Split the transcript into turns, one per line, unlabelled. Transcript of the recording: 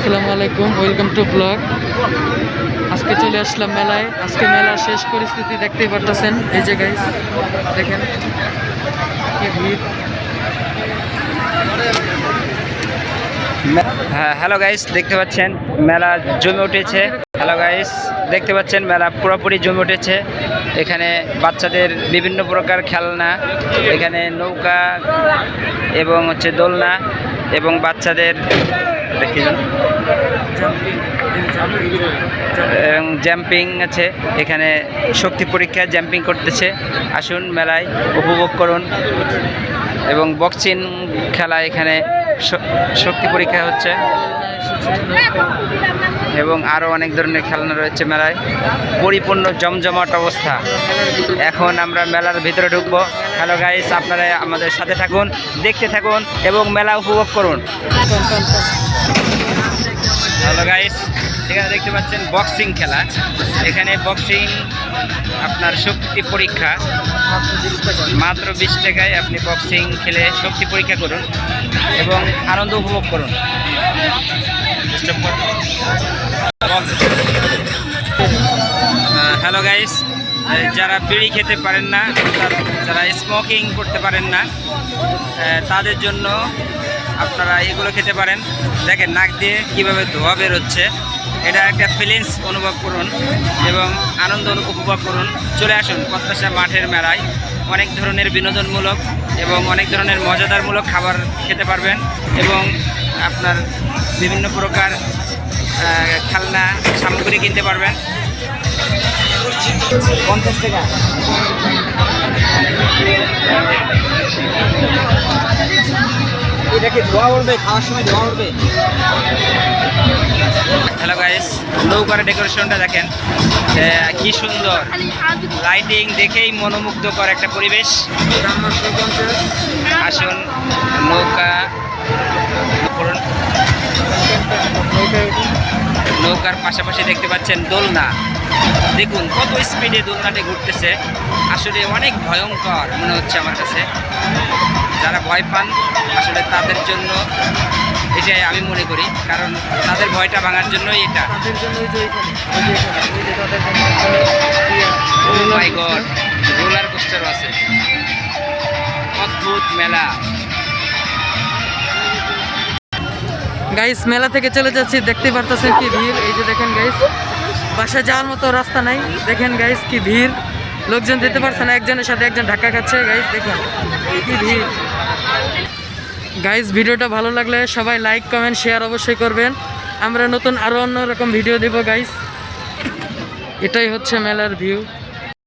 আসসালামু আলাইকুম, welcome to blog. আজকে চলে আসলাম মেলায়। আজকে মেলার শেষ পরিস্থিতি দেখতেই পারতেছেন। এই যে গাইস দেখেন কি ভিড়।
হ্যাঁ, হ্যালো গাইস, দেখতে পাচ্ছেন মেলা জমে উঠেছে। হ্যালো গাইস, দেখতে পাচ্ছেন মেলা পুরোপুরি জমে উঠেছে। এখানে বাচ্চাদের বিভিন্ন প্রকার খেলনা, এখানে নৌকা এবং হচ্ছে দোলনা এবং বাচ্চাদের জাম্পিং আছে। এখানে শক্তি পরীক্ষায় জাম্পিং করতেছে। আসুন মেলায় উপভোগ করুন। এবং বক্সিং খেলা, এখানে শক্তি পরীক্ষা হচ্ছে এবং আরও অনেক ধরনের খেলনা রয়েছে মেলায়। পরিপূর্ণ জমজমাট অবস্থা। এখন আমরা মেলার ভিতরে ঢুকবো। হ্যালো গাইস, আপনারা আমাদের সাথে থাকুন, দেখতে থাকুন এবং মেলা উপভোগ করুন। হ্যালো গাইস, এখানে দেখতে পাচ্ছেন বক্সিং খেলা। এখানে বক্সিং আপনার শক্তি পরীক্ষা, মাত্র 20 টাকায় আপনি বক্সিং খেলে শক্তি পরীক্ষা করুন এবং আনন্দ উপভোগ করুন। হ্যালো গাইস, যারা বিড়ি খেতে পারেন না, যারা স্মোকিং করতে পারেন না, তাদের জন্য আপনারা এগুলো খেতে পারেন। দেখেন নাক দিয়ে কীভাবে ধোঁয়া বেরোচ্ছে। এটা একটা ফিলিংস অনুভব করুন এবং আনন্দ উপভোগ করুন। চলে আসুন প্রত্যাশা মাঠের মেলায়। অনেক ধরনের বিনোদনমূলক এবং অনেক ধরনের মজাদারমূলক খাবার খেতে পারবেন এবং আপনার বিভিন্ন প্রকার খেলনা সামগ্রী কিনতে পারবেন। 50 টাকা। এটা কি ধোয়া উঠবে? খাওয়ার সময় ধোয়া উঠবে? হ্যালো গাইস, নৌকার ডেকোরেশনটা দেখেন কি সুন্দর। লাইটিং দেখেই মনোমুগ্ধকর একটা পরিবেশ। আসুন নৌকা করুন। নৌকার পাশাপাশি দেখতে পাচ্ছেন দোলনা। দেখুন কত স্পিডে দোলনাটি ঘুরতেছে। আসলে অনেক ভয়ঙ্কর মনে হচ্ছে আমার কাছে। যারা ভয় পান আসলে তাদের জন্য এটাই আমি মনে করি, কারণ তাদের ভয়টা ভাঙার জন্যই এটা। ও মাই গড, রোলার কোস্টারও আছে। অদ্ভুত মেলা।
গাইস মেলা থেকে চলে যাচ্ছি, দেখতে পারতেছেন কি ভিড়। এই যে দেখেন গাইস, বাসায় যাওয়ার মতো রাস্তা নাই। দেখেন গাইস কি ভিড়, লোকজন যেতে পারছে না, একজনের সাথে একজন ধাক্কা খাচ্ছে। গাইস দেখুন কি ভিড়। গাইস ভিডিওটা ভালো লাগলে সবাই লাইক কমেন্ট শেয়ার অবশ্যই করবেন। আমরা নতুন আরও অন্যরকম ভিডিও দেব গাইস। এটাই হচ্ছে মেলার ভিউ।